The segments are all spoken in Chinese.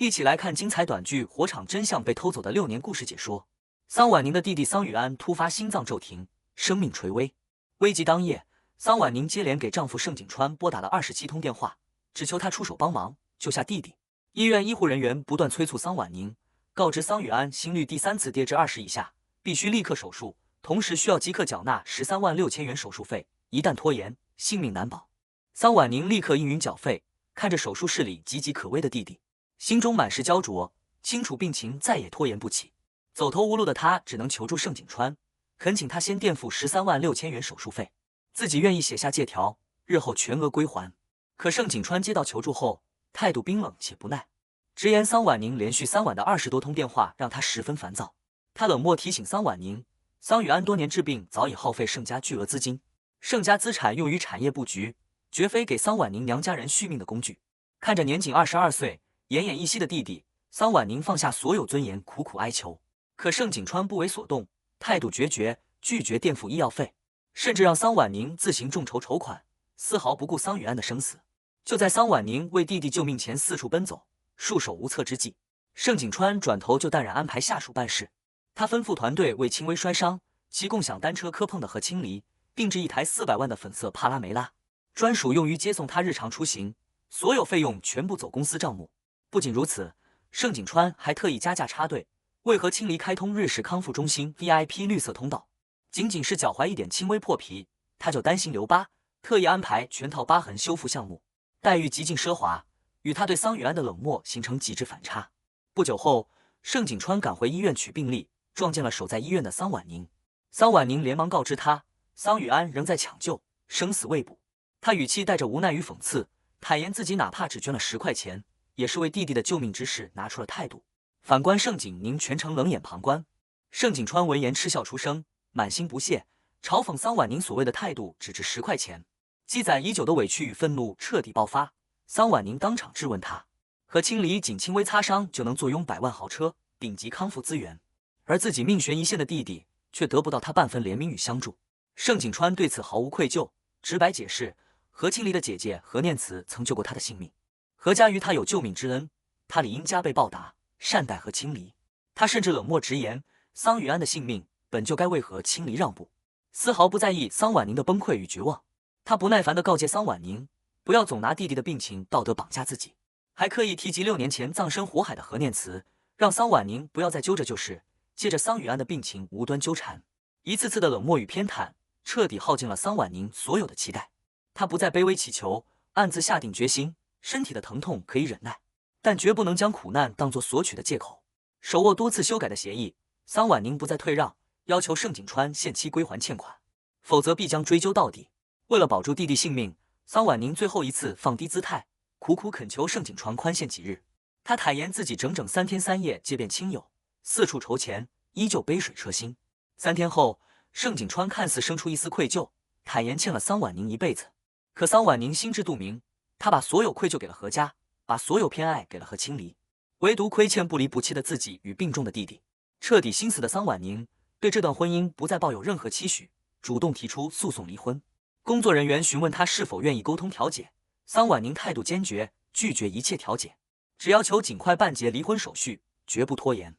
一起来看精彩短剧《火场真相被偷走的6年》故事解说。桑婉宁的弟弟桑雨安突发心脏骤停，生命垂危。危急当夜，桑婉宁接连给丈夫盛景川拨打了27通电话，只求他出手帮忙救下弟弟。医院医护人员不断催促桑婉宁，告知桑雨安心率第3次跌至20以下，必须立刻手术，同时需要即刻缴纳13万6千元手术费，一旦拖延，性命难保。桑婉宁立刻应允缴费，看着手术室里岌岌可危的弟弟，心中满是焦灼，清楚病情再也拖延不起。走投无路的他只能求助盛景川，恳请他先垫付13万6千元手术费，自己愿意写下借条，日后全额归还。可盛景川接到求助后，态度冰冷且不耐，直言桑婉宁连续3晚的20多通电话让他十分烦躁。他冷漠提醒桑婉宁，桑雨安多年治病早已耗费盛家巨额资金，盛家资产用于产业布局，绝非给桑婉宁娘家人续命的工具。看着年仅22岁、奄奄一息的弟弟，桑婉宁放下所有尊严，苦苦哀求。可盛景川不为所动，态度决绝，拒绝垫付医药费，甚至让桑婉宁自行众筹筹款，丝毫不顾桑雨安的生死。就在桑婉宁为弟弟救命前四处奔走，束手无策之际，盛景川转头就淡然安排下属办事。他吩咐团队为轻微摔伤、骑共享单车磕碰的和清离定制1台400万的粉色帕拉梅拉，专属用于接送他日常出行，所有费用全部走公司账目。不仅如此，盛景川还特意加价插队，为何清离开通日式康复中心 VIP 绿色通道。仅仅是脚踝一点轻微破皮，他就担心留疤，特意安排全套疤痕修复项目，待遇极尽奢华，与他对桑雨安的冷漠形成极致反差。不久后，盛景川赶回医院取病历，撞见了守在医院的桑婉宁。桑婉宁连忙告知他，桑雨安仍在抢救，生死未卜。他语气带着无奈与讽刺，坦言自己哪怕只捐了10块钱，也是为弟弟的救命之事拿出了态度。反观盛景宁全程冷眼旁观。盛景川闻言嗤笑出声，满心不屑，嘲讽桑婉宁所谓的态度只值10块钱。积攒已久的委屈与愤怒彻底爆发，桑婉宁当场质问他，和清离仅轻微擦伤就能坐拥100万豪车、顶级康复资源，而自己命悬一线的弟弟却得不到他半分怜悯与相助。盛景川对此毫无愧疚，直白解释，何清离的姐姐何念慈曾救过他的性命，何家于他有救命之恩，他理应加倍报答，善待何清离。他甚至冷漠直言，桑雨安的性命本就该为何清离让步，丝毫不在意桑婉宁的崩溃与绝望。他不耐烦地告诫桑婉宁，不要总拿弟弟的病情道德绑架自己，还刻意提及6年前葬身火海的何念慈，让桑婉宁不要再揪着旧事，借着桑雨安的病情无端纠缠。一次次的冷漠与偏袒，彻底耗尽了桑婉宁所有的期待。他不再卑微祈求，暗自下定决心，身体的疼痛可以忍耐，但绝不能将苦难当作索取的借口。手握多次修改的协议，桑婉宁不再退让，要求盛景川限期归还欠款，否则必将追究到底。为了保住弟弟性命，桑婉宁最后一次放低姿态，苦苦恳求盛景川宽限几日。他坦言自己整整3天3夜借遍亲友，四处筹钱，依旧杯水车薪。3天后，盛景川看似生出一丝愧疚，坦言欠了桑婉宁一辈子。可桑婉宁心知肚明，他把所有愧疚给了何家，把所有偏爱给了何清离，唯独亏欠不离不弃的自己与病重的弟弟。彻底心死的桑婉宁对这段婚姻不再抱有任何期许，主动提出诉讼离婚。工作人员询问他是否愿意沟通调解，桑婉宁态度坚决，拒绝一切调解，只要求尽快办结离婚手续，绝不拖延。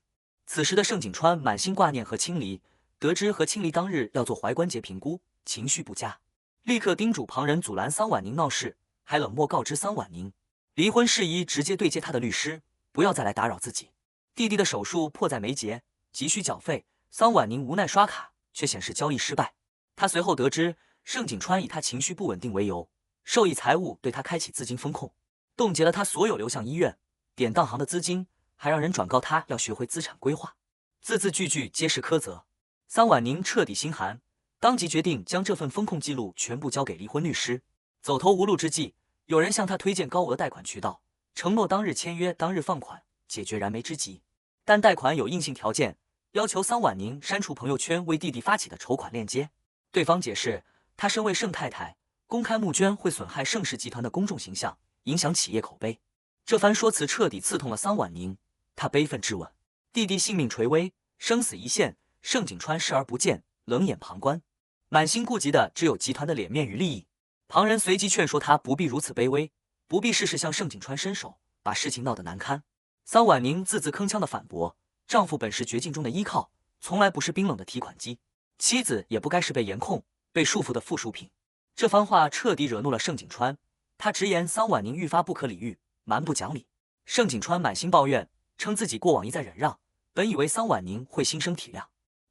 此时的盛景川满心挂念何清离，得知何清离当日要做踝关节评估，情绪不佳，立刻叮嘱旁人阻拦桑婉宁闹事，还冷漠告知桑婉宁，离婚事宜直接对接他的律师，不要再来打扰自己。弟弟的手术迫在眉睫，急需缴费，桑婉宁无奈刷卡，却显示交易失败。他随后得知盛景川以他情绪不稳定为由，授意财务对他开启资金风控，冻结了他所有流向医院、典当行的资金，还让人转告他要学会资产规划，字字句句皆是苛责。桑婉宁彻底心寒，当即决定将这份风控记录全部交给离婚律师。走投无路之际，有人向他推荐高额贷款渠道，承诺当日签约当日放款，解决燃眉之急。但贷款有硬性条件，要求桑婉宁删除朋友圈为弟弟发起的筹款链接。对方解释，他身为盛太太，公开募捐会损害盛氏集团的公众形象，影响企业口碑。这番说辞彻底刺痛了桑婉宁，她悲愤质问：弟弟性命垂危，生死一线，盛景川视而不见，冷眼旁观，满心顾及的只有集团的脸面与利益。旁人随即劝说他不必如此卑微，不必事事向盛景川伸手，把事情闹得难堪。桑婉宁字字铿锵的反驳：“丈夫本是绝境中的依靠，从来不是冰冷的提款机；妻子也不该是被严控、被束缚的附属品。”这番话彻底惹怒了盛景川，他直言桑婉宁愈发不可理喻，蛮不讲理。盛景川满心抱怨，称自己过往一再忍让，本以为桑婉宁会心生体谅，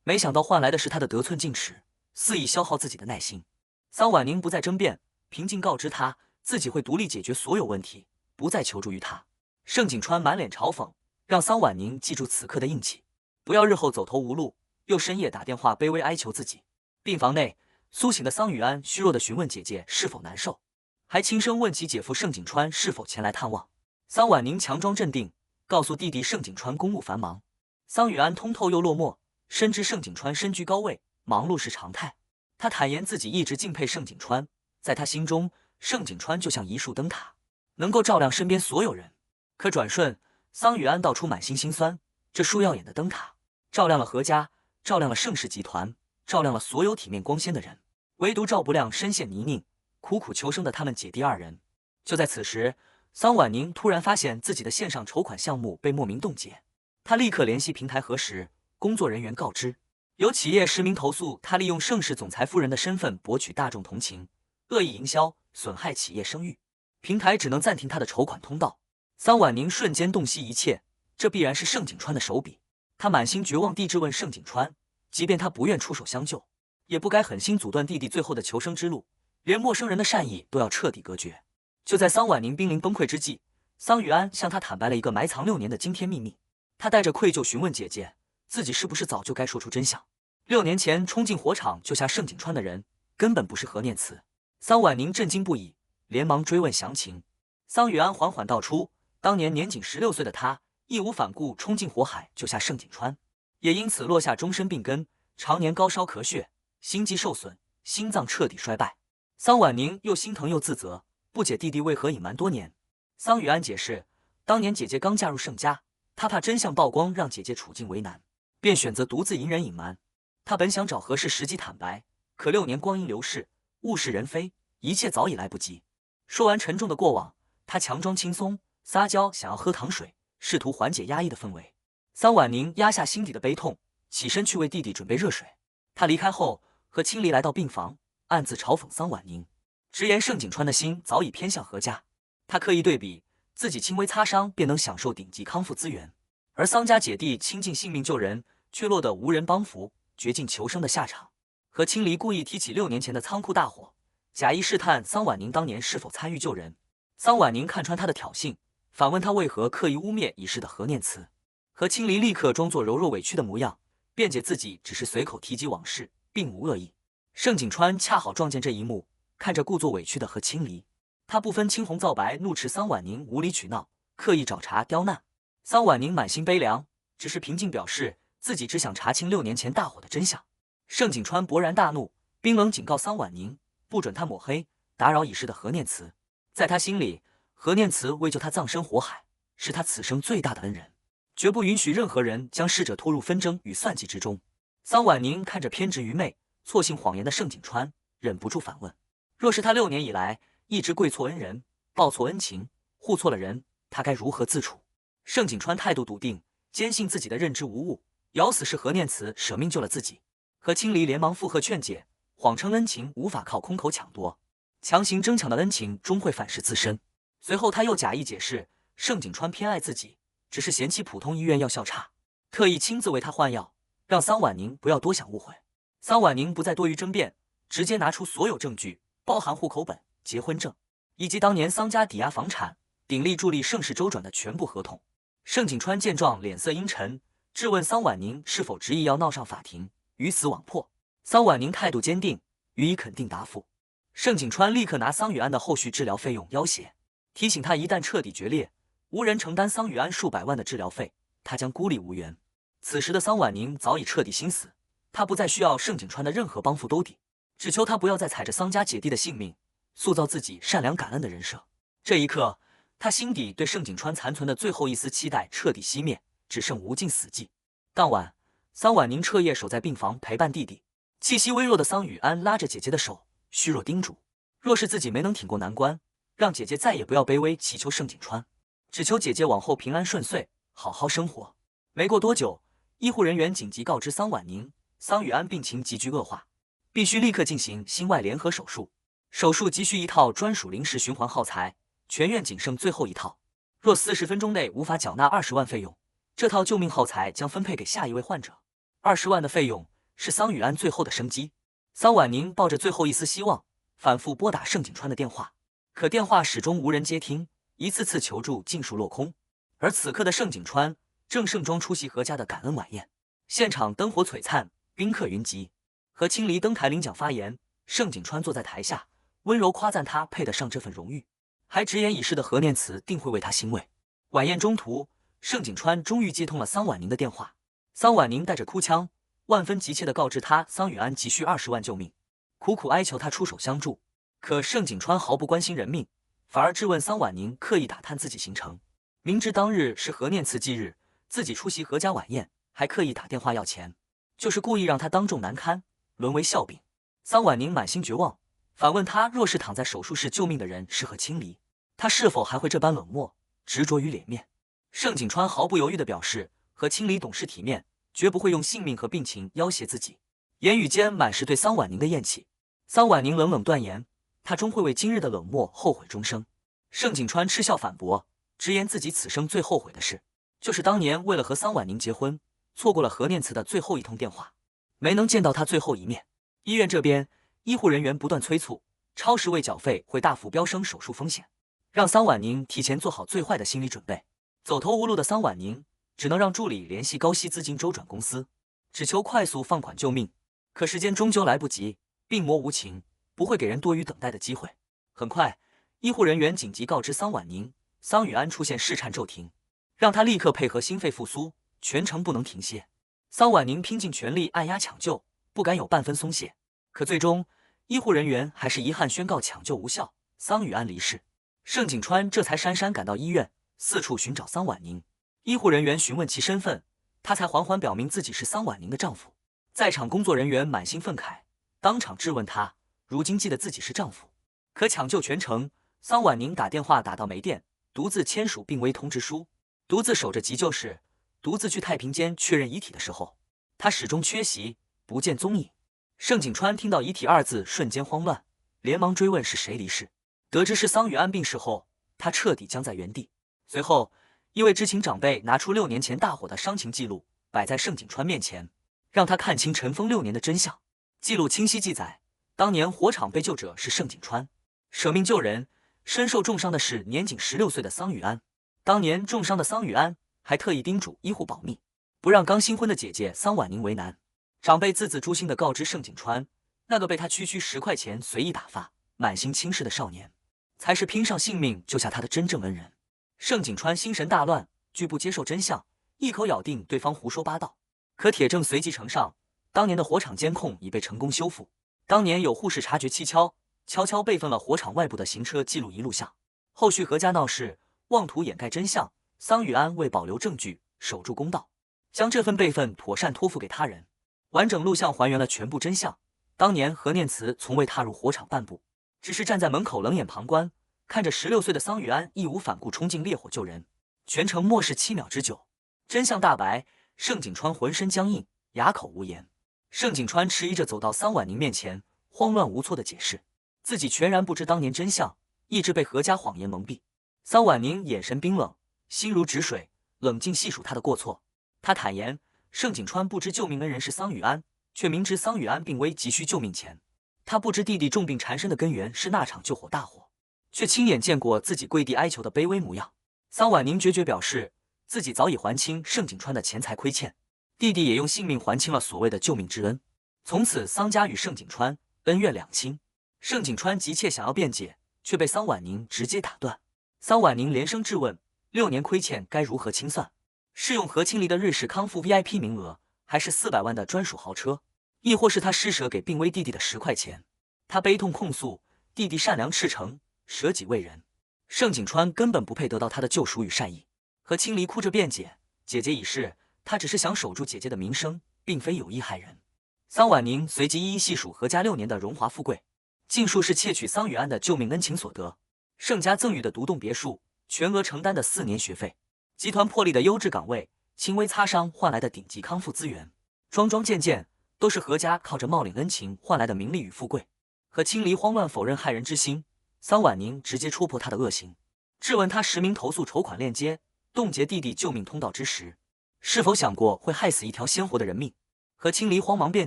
没想到换来的是他的得寸进尺，肆意消耗自己的耐心。桑婉宁不再争辩，平静告知他自己会独立解决所有问题，不再求助于他。盛景川满脸嘲讽，让桑婉宁记住此刻的硬气，不要日后走投无路，又深夜打电话卑微哀求自己。病房内，苏醒的桑雨安虚弱地询问姐姐是否难受，还轻声问起姐夫盛景川是否前来探望。桑婉宁强装镇定，告诉弟弟盛景川公务繁忙。桑雨安通透又落寞，深知盛景川身居高位，忙碌是常态。他坦言自己一直敬佩盛景川，在他心中，盛景川就像一束灯塔，能够照亮身边所有人。可转瞬，桑雨安道出满心心酸，这束耀眼的灯塔，照亮了何家，照亮了盛氏集团，照亮了所有体面光鲜的人，唯独照不亮深陷泥泞、苦苦求生的他们姐弟二人。就在此时，桑婉宁突然发现自己的线上筹款项目被莫名冻结，她立刻联系平台核实，工作人员告知，有企业实名投诉她利用盛氏总裁夫人的身份博取大众同情，恶意营销，损害企业声誉，平台只能暂停她的筹款通道。桑婉宁瞬间洞悉一切，这必然是盛景川的手笔。她满心绝望地质问盛景川，即便他不愿出手相救，也不该狠心阻断弟弟最后的求生之路，连陌生人的善意都要彻底隔绝。就在桑婉宁濒临崩溃之际，桑雨安向他坦白了一个埋藏6年的惊天秘密。他带着愧疚询问姐姐，自己是不是早就该说出真相？6年前冲进火场救下盛景川的人，根本不是何念慈。桑婉宁震惊不已，连忙追问详情。桑雨安缓缓道出，当年年仅16岁的他，义无反顾冲进火海救下盛景川，也因此落下终身病根，常年高烧咳血，心肌受损，心脏彻底衰败。桑婉宁又心疼又自责，不解弟弟为何隐瞒多年。桑雨安解释，当年姐姐刚嫁入盛家，他怕真相曝光让姐姐处境为难，便选择独自隐忍隐瞒。他本想找合适时机坦白，可6年光阴流逝，物是人非，一切早已来不及。说完沉重的过往，他强装轻松，撒娇想要喝糖水，试图缓解压抑的氛围。桑婉宁压下心底的悲痛，起身去为弟弟准备热水。他离开后，和青离来到病房，暗自嘲讽桑婉宁，直言盛景川的心早已偏向何家。他刻意对比，自己轻微擦伤便能享受顶级康复资源，而桑家姐弟倾尽性命救人，却落得无人帮扶，绝境求生的下场。和青离故意提起6年前的仓库大火，假意试探桑婉宁当年是否参与救人。桑婉宁看穿他的挑衅，反问他为何刻意污蔑已逝的何念慈。何青离立刻装作柔弱委屈的模样，辩解自己只是随口提及往事，并无恶意。盛景川恰好撞见这一幕，看着故作委屈的何青离，他不分青红皂白，怒斥桑婉宁无理取闹，刻意找茬刁难。桑婉宁满心悲凉，只是平静表示自己只想查清6年前大火的真相。盛景川勃然大怒，冰冷警告桑婉宁，不准他抹黑打扰已逝的何念慈。在他心里，何念慈为救他葬身火海，是他此生最大的恩人，绝不允许任何人将逝者拖入纷争与算计之中。桑婉宁看着偏执愚昧、错信谎言的盛景川，忍不住反问：若是他6年以来一直跪错恩人、报错恩情、护错了人，他该如何自处？盛景川态度笃定，坚信自己的认知无误，咬死是何念慈舍命救了自己。何青离连忙附和劝解，谎称恩情无法靠空口抢夺，强行争抢的恩情终会反噬自身。随后他又假意解释，盛景川偏爱自己，只是嫌弃普通医院药效差，特意亲自为他换药，让桑婉宁不要多想误会。桑婉宁不再多余争辩，直接拿出所有证据，包含户口本、结婚证，以及当年桑家抵押房产、鼎力助力盛世周转的全部合同。盛景川见状脸色阴沉，质问桑婉宁是否执意要闹上法庭，鱼死网破。桑婉宁态度坚定，予以肯定答复。盛景川立刻拿桑雨安的后续治疗费用要挟，提醒他一旦彻底决裂，无人承担桑雨安数百万的治疗费，他将孤立无援。此时的桑婉宁早已彻底心死，他不再需要盛景川的任何帮扶兜底，只求他不要再踩着桑家姐弟的性命，塑造自己善良感恩的人设。这一刻，他心底对盛景川残存的最后一丝期待彻底熄灭，只剩无尽死寂。当晚，桑婉宁彻夜守在病房陪伴弟弟，气息微弱的桑雨安拉着姐姐的手，虚弱叮嘱，若是自己没能挺过难关，让姐姐再也不要卑微祈求盛景川，只求姐姐往后平安顺遂，好好生活。没过多久，医护人员紧急告知桑婉宁，桑雨安病情急剧恶化，必须立刻进行心外联合手术。手术急需一套专属临时循环耗材，全院仅剩最后一套。若40分钟内无法缴纳20万费用，这套救命耗材将分配给下一位患者。20万的费用是桑雨安最后的生机。桑婉宁抱着最后一丝希望，反复拨打盛景川的电话，可电话始终无人接听，一次次求助尽数落空。而此刻的盛景川正盛装出席何家的感恩晚宴，现场灯火璀璨，宾客云集。何清离登台领奖发言，盛景川坐在台下，温柔夸赞他配得上这份荣誉，还直言已逝的何念慈定会为他欣慰。晚宴中途，盛景川终于接通了桑婉宁的电话。桑婉宁带着哭腔，万分急切地告知他桑雨安急需20万救命，苦苦哀求他出手相助。可盛景川毫不关心人命，反而质问桑婉宁刻意打探自己行程，明知当日是何念慈忌日，自己出席何家晚宴，还刻意打电话要钱，就是故意让他当众难堪，沦为笑柄。桑婉宁满心绝望，反问他若是躺在手术室救命的人是何清离，他是否还会这般冷漠执着于脸面？盛景川毫不犹豫地表示，何清离懂事体面，绝不会用性命和病情要挟自己，言语间满是对桑婉宁的厌弃。桑婉宁冷冷断言，他终会为今日的冷漠后悔终生。盛景川嗤笑反驳，直言自己此生最后悔的事，就是当年为了和桑婉宁结婚，错过了何念慈的最后一通电话，没能见到他最后一面。医院这边，医护人员不断催促，超时未缴费会大幅飙升手术风险，让桑婉宁提前做好最坏的心理准备。走投无路的桑婉宁只能让助理联系高息资金周转公司，只求快速放款救命。可时间终究来不及，病魔无情，不会给人多余等待的机会。很快，医护人员紧急告知桑婉宁，桑雨安出现室颤骤停，让他立刻配合心肺复苏，全程不能停歇。桑婉宁拼尽全力按压抢救，不敢有半分松懈。可最终，医护人员还是遗憾宣告抢救无效，桑雨安离世。盛景川这才姗姗赶到医院，四处寻找桑婉宁。医护人员询问其身份，他才缓缓表明自己是桑婉宁的丈夫。在场工作人员满心愤慨，当场质问他如今记得自己是丈夫。可抢救全程，桑婉宁打电话打到没电，独自签署病危通知书，独自守着急救室，独自去太平间确认遗体的时候，他始终缺席，不见踪影。盛景川听到遗体二字，瞬间慌乱，连忙追问是谁离世。得知是桑雨安病逝后，他彻底僵在原地。随后，一位知情长辈拿出6年前大火的伤情记录，摆在盛景川面前，让他看清尘封6年的真相。记录清晰记载，当年火场被救者是盛景川，舍命救人，身受重伤的是年仅16岁的桑雨安。当年重伤的桑雨安还特意叮嘱医护保密，不让刚新婚的姐姐桑婉宁为难。长辈字字诛心地告知盛景川，那个被他区10块钱随意打发、满心轻视的少年，才是拼上性命救下他的真正恩人。盛景川心神大乱，拒不接受真相，一口咬定对方胡说八道。可铁证随即呈上，当年的火场监控已被成功修复。当年有护士察觉蹊跷，悄悄备份了火场外部的行车记录仪录像。后续何家闹事，妄图掩盖真相，桑雨安为保留证据，守住公道，将这份备份妥善托付给他人。完整录像还原了全部真相。当年何念慈从未踏入火场半步，只是站在门口冷眼旁观，看着16岁的桑雨安义无反顾冲进烈火救人，全程默视7秒之久。真相大白，盛景川浑身僵硬，哑口无言。盛景川迟疑着走到桑婉宁面前，慌乱无措地解释，自己全然不知当年真相，一直被何家谎言蒙蔽。桑婉宁眼神冰冷，心如止水，冷静细数他的过错。他坦言，盛景川不知救命恩人是桑雨安，却明知桑雨安病危急需救命钱。他不知弟弟重病缠身的根源是那场救火大火，却亲眼见过自己跪地哀求的卑微模样。桑婉宁决绝表示，自己早已还清盛景川的钱财亏欠，弟弟也用性命还清了所谓的救命之恩。从此桑家与盛景川恩怨两清。盛景川急切想要辩解，却被桑婉宁直接打断。桑婉宁连声质问，6年亏欠该如何清算？是用何清离的瑞士康复 VIP 名额，还是400万的专属豪车，亦或是他施舍给病危弟弟的10块钱？他悲痛控诉，弟弟善良赤诚，舍己为人，盛景川根本不配得到他的救赎与善意。何清离哭着辩解，姐姐已逝，他只是想守住姐姐的名声，并非有意害人。桑婉宁随即一一细数何家6年的荣华富贵，尽数是窃取桑雨安的救命恩情所得。盛家赠予的独栋别墅，全额承担的4年学费，集团破例的优质岗位，轻微擦伤换来的顶级康复资源，桩桩件件都是何家靠着冒领恩情换来的名利与富贵。和清离慌乱否认害人之心，桑婉宁直接戳破他的恶行，质问他实名投诉筹款链接，冻结弟弟救命通道之时，是否想过会害死一条鲜活的人命？和清离慌忙辩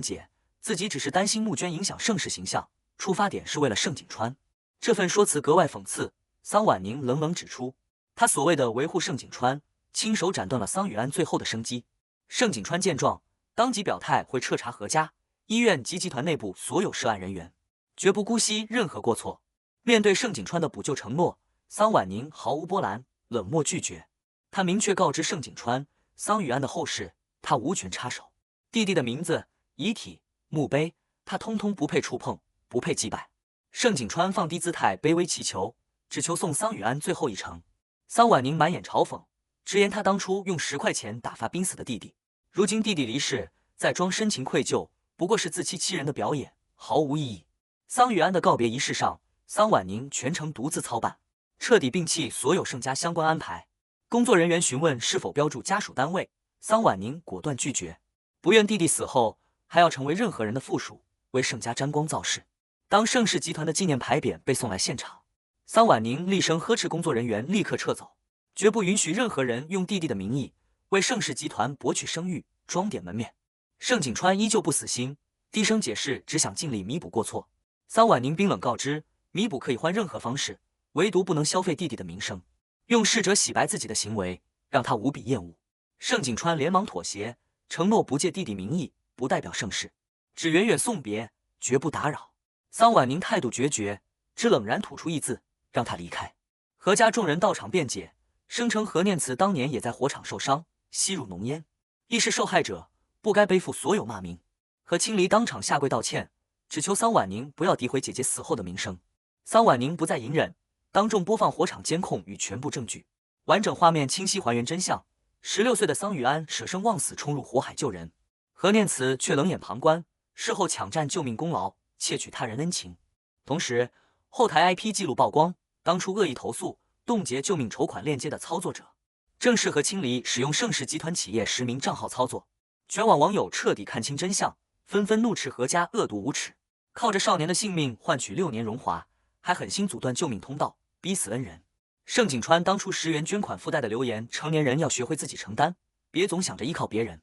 解，自己只是担心募捐影响盛世形象，出发点是为了盛景川。这份说辞格外讽刺。桑婉宁冷冷指出，他所谓的维护盛景川，亲手斩断了桑雨安最后的生机。盛景川见状，当即表态会彻查何家、医院及集团内部所有涉案人员，绝不姑息任何过错。面对盛景川的补救承诺，桑婉宁毫无波澜，冷漠拒绝。他明确告知盛景川，桑雨安的后事他无权插手，弟弟的名字、遗体、墓碑，他通通不配触碰，不配祭拜。盛景川放低姿态，卑微祈求，只求送桑雨安最后一程。桑婉宁满眼嘲讽，直言他当初用10块钱打发濒死的弟弟，如今弟弟离世，再装深情愧疚，不过是自欺欺人的表演，毫无意义。桑雨安的告别仪式上，桑婉宁全程独自操办，彻底摒弃所有盛家相关安排。工作人员询问是否标注家属单位，桑婉宁果断拒绝，不愿弟弟死后还要成为任何人的附属，为盛家沾光造势。当盛世集团的纪念牌匾被送来现场，桑婉宁厉声呵斥工作人员立刻撤走，绝不允许任何人用弟弟的名义为盛世集团博取声誉、装点门面。盛景川依旧不死心，低声解释只想尽力弥补过错。桑婉宁冰冷告知，弥补可以换任何方式，唯独不能消费弟弟的名声。用逝者洗白自己的行为，让他无比厌恶。盛景川连忙妥协，承诺不借弟弟名义，不代表盛世，只远远送别，绝不打扰。桑婉宁态度决绝，只冷然吐出一字，让他离开。何家众人到场辩解，声称何念慈当年也在火场受伤，吸入浓烟，亦是受害者，不该背负所有骂名。何清离当场下跪道歉，只求桑婉宁不要诋毁姐姐死后的名声。桑婉宁不再隐忍，当众播放火场监控与全部证据，完整画面清晰还原真相。16岁的桑雨安舍生忘死冲入火海救人，何念慈却冷眼旁观，事后抢占救命功劳，窃取他人恩情。同时，后台 IP 记录曝光，当初恶意投诉、冻结救命筹款链接的操作者，正是何清离使用盛世集团企业实名账号操作。全网网友彻底看清真相，纷纷怒斥何家恶毒无耻，靠着少年的性命换取6年荣华，还狠心阻断救命通道，逼死恩人。盛景川当初10元捐款附带的留言，成年人要学会自己承担，别总想着依靠别人，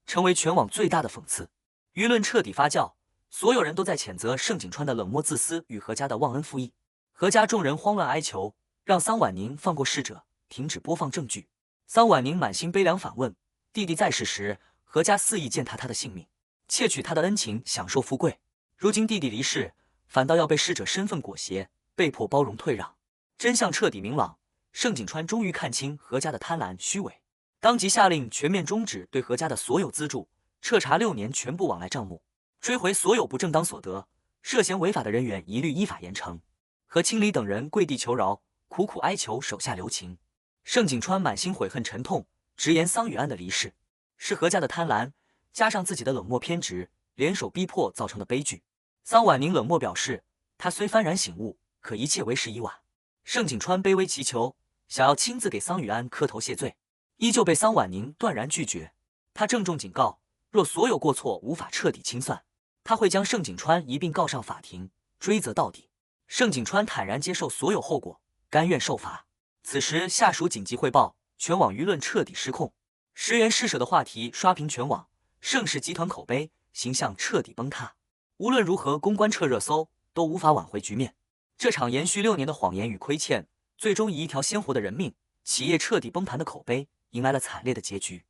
成为全网最大的讽刺。舆论彻底发酵，所有人都在谴责盛景川的冷漠自私与何家的忘恩负义。何家众人慌乱哀求，让桑婉宁放过逝者，停止播放证据。桑婉宁满心悲凉反问，弟弟在世时，何家肆意践踏他的性命，窃取他的恩情，享受富贵，如今弟弟离世，反倒要被逝者身份裹挟，被迫包容退让。真相彻底明朗，盛景川终于看清何家的贪婪虚伪，当即下令全面终止对何家的所有资助，彻查6年全部往来账目，追回所有不正当所得，涉嫌违法的人员一律依法严惩。何清离等人跪地求饶，苦苦哀求手下留情。盛景川满心悔恨沉痛，直言桑雨安的离世是何家的贪婪加上自己的冷漠偏执联手逼迫造成的悲剧。桑婉宁冷漠表示，他虽幡然醒悟，可一切为时已晚。盛景川卑微祈求，想要亲自给桑雨安磕头谢罪，依旧被桑婉宁断然拒绝。他郑重警告，若所有过错无法彻底清算，他会将盛景川一并告上法庭，追责到底。盛景川坦然接受所有后果，甘愿受罚。此时下属紧急汇报，全网舆论彻底失控，10元施舍的话题刷屏全网，盛世集团口碑形象彻底崩塌。无论如何公关撤热搜，都无法挽回局面。这场延续6年的谎言与亏欠，最终以一条鲜活的人命、企业彻底崩盘的口碑，迎来了惨烈的结局。